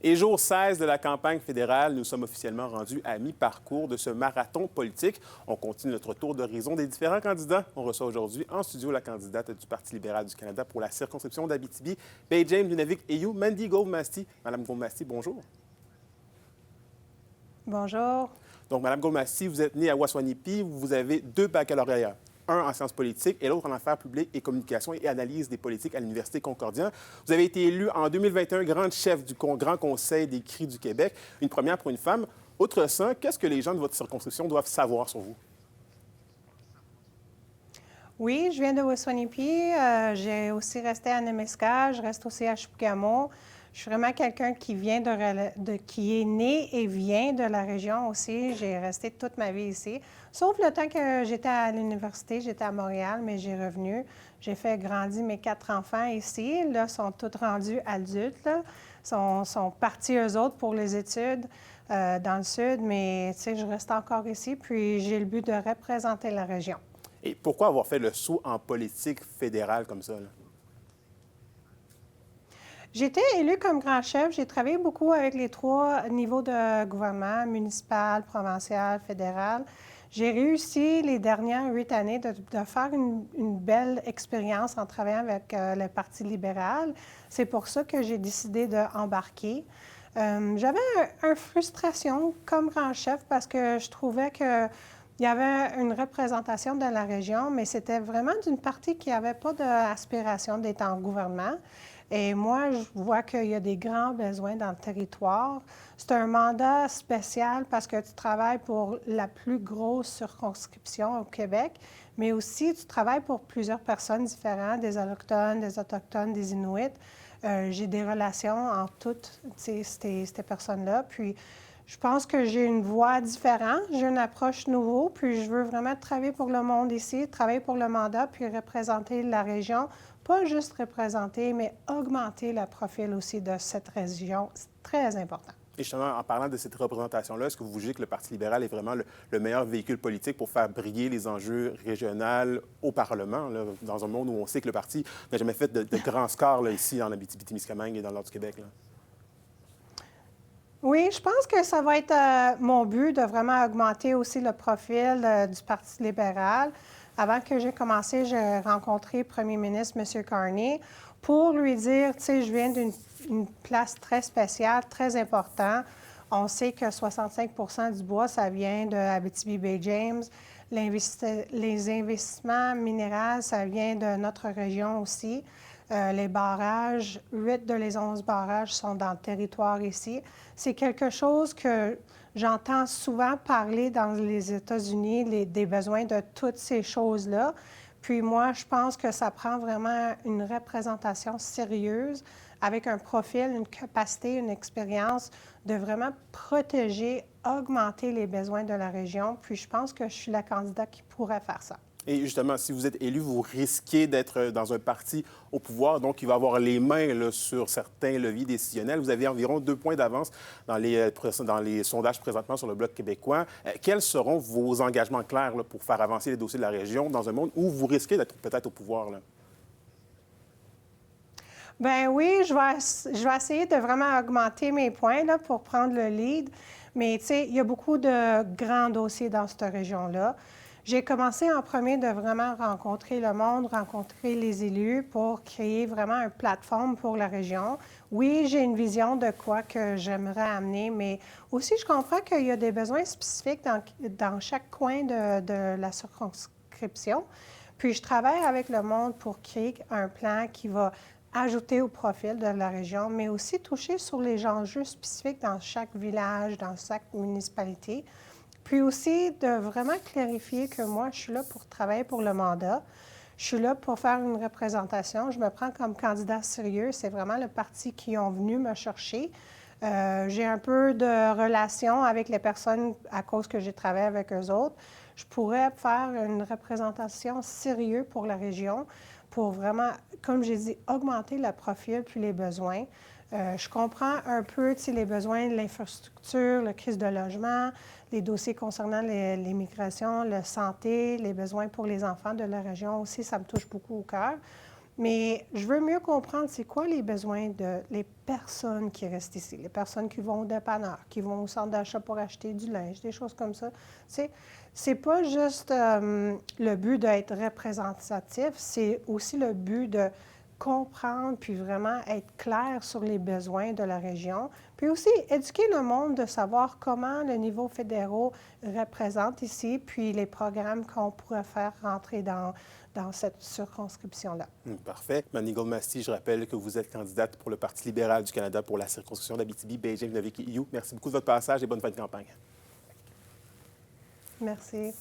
Et jour 16 de la campagne fédérale, nous sommes officiellement rendus à mi-parcours de ce marathon politique. On continue notre tour d'horizon des différents candidats. On reçoit aujourd'hui en studio la candidate du Parti libéral du Canada pour la circonscription d'Abitibi, Baie-James, Nunavik et You, Mandy Goldmasty. Madame Goldmasty, bonjour. Bonjour. Donc, Madame Goldmasty, vous êtes née à Waswanipi, vous avez 2 baccalauréats. Un en sciences politiques et l'autre en affaires publiques et communication et analyse des politiques à l'Université Concordia. Vous avez été élue en 2021 grande chef du Grand Conseil des cris du Québec, une première pour une femme. Outre ça, qu'est-ce que les gens de votre circonscription doivent savoir sur vous? Oui, je viens de Waswanipi. J'ai aussi resté à Nemeska. Je reste aussi à Chibougamau. Je suis vraiment quelqu'un qui qui est né et vient de la région aussi. J'ai resté toute ma vie ici. Sauf le temps que j'étais à l'université, j'étais à Montréal, mais j'ai revenu. J'ai fait grandir mes 4 enfants ici. Là, ils sont tous rendus adultes. Là. Sont partis, eux autres, pour les études dans le sud. Mais, tu sais, je reste encore ici. Puis, j'ai le but de représenter la région. Et pourquoi avoir fait le saut en politique fédérale comme ça, là? J'ai été élue comme grand chef. J'ai travaillé beaucoup avec les 3 niveaux de gouvernement, municipal, provincial, fédéral. J'ai réussi les dernières 8 années de faire une belle expérience en travaillant avec le Parti libéral. C'est pour ça que j'ai décidé d'embarquer. J'avais une frustration comme grand chef parce que je trouvais que il y avait une représentation de la région, mais c'était vraiment d'une partie qui n'avait pas d'aspiration d'être en gouvernement. Et moi, je vois qu'il y a des grands besoins dans le territoire. C'est un mandat spécial parce que tu travailles pour la plus grosse circonscription au Québec, mais aussi tu travailles pour plusieurs personnes différentes, des Autochtones, des Inuits. J'ai des relations entre toutes ces personnes-là. Puis, je pense que j'ai une voix différente, j'ai une approche nouveau, puis je veux vraiment travailler pour le monde ici, travailler pour le mandat, puis représenter la région. Pas juste représenter, mais augmenter le profil aussi de cette région. C'est très important. Et justement, en parlant de cette représentation-là, est-ce que vous jugez que le Parti libéral est vraiment le meilleur véhicule politique pour faire briller les enjeux régionaux au Parlement, là, dans un monde où on sait que le parti n'a jamais fait de grands scores là, ici, en Abitibi-Témiscamingue et dans le nord du Québec? Là? Oui, je pense que ça va être mon but de vraiment augmenter aussi le profil du Parti libéral. Avant que j'ai commencé, j'ai rencontré le premier ministre, M. Carney, pour lui dire, tu sais, je viens d'une place très spéciale, très importante. On sait que 65 du bois, ça vient de Abitibi-Baie-James. Les investissements minéraux, ça vient de notre région aussi. Les barrages, 8 de les 11 barrages sont dans le territoire ici. C'est quelque chose que j'entends souvent parler dans les États-Unis, des besoins de toutes ces choses-là. Puis moi, je pense que ça prend vraiment une représentation sérieuse avec un profil, une capacité, une expérience de vraiment protéger, augmenter les besoins de la région. Puis je pense que je suis la candidate qui pourrait faire ça. Et justement, si vous êtes élu, vous risquez d'être dans un parti au pouvoir, donc il va avoir les mains là, sur certains leviers décisionnels. Vous avez environ 2 points d'avance dans les sondages présentement sur le Bloc québécois. Quels seront vos engagements clairs là, pour faire avancer les dossiers de la région dans un monde où vous risquez d'être peut-être au pouvoir? Là? Bien oui, je vais essayer de vraiment augmenter mes points là, pour prendre le lead. Mais tu sais, il y a beaucoup de grands dossiers dans cette région-là. J'ai commencé en premier de vraiment rencontrer le monde, rencontrer les élus pour créer vraiment une plateforme pour la région. Oui, j'ai une vision de quoi que j'aimerais amener, mais aussi je comprends qu'il y a des besoins spécifiques dans chaque coin de la circonscription. Puis je travaille avec le monde pour créer un plan qui va ajouter au profil de la région, mais aussi toucher sur les enjeux spécifiques dans chaque village, dans chaque municipalité. Puis aussi de vraiment clarifier que moi, je suis là pour travailler pour le mandat. Je suis là pour faire une représentation. Je me prends comme candidat sérieux. C'est vraiment le parti qui ont venu me chercher. J'ai un peu de relation avec les personnes à cause que j'ai travaillé avec eux autres. Je pourrais faire une représentation sérieuse pour la région pour vraiment, comme j'ai dit, augmenter le profil puis les besoins. Je comprends un peu les besoins de l'infrastructure, la crise de logement, les dossiers concernant l'immigration, la santé, les besoins pour les enfants de la région aussi, ça me touche beaucoup au cœur. Mais je veux mieux comprendre c'est quoi les besoins de les personnes qui restent ici, les personnes qui vont au dépanneur, qui vont au centre d'achat pour acheter du linge, des choses comme ça. C'est pas juste le but d'être représentatif, c'est aussi le but de comprendre puis vraiment être clair sur les besoins de la région. Puis aussi éduquer le monde de savoir comment le niveau fédéral représente ici, puis les programmes qu'on pourrait faire rentrer dans cette circonscription-là. Parfait. Manigault Masty, je rappelle que vous êtes candidate pour le Parti libéral du Canada pour la circonscription d'Abitibi-Beijing-Naviki-Iyou. Merci beaucoup de votre passage et bonne fin de campagne. Merci.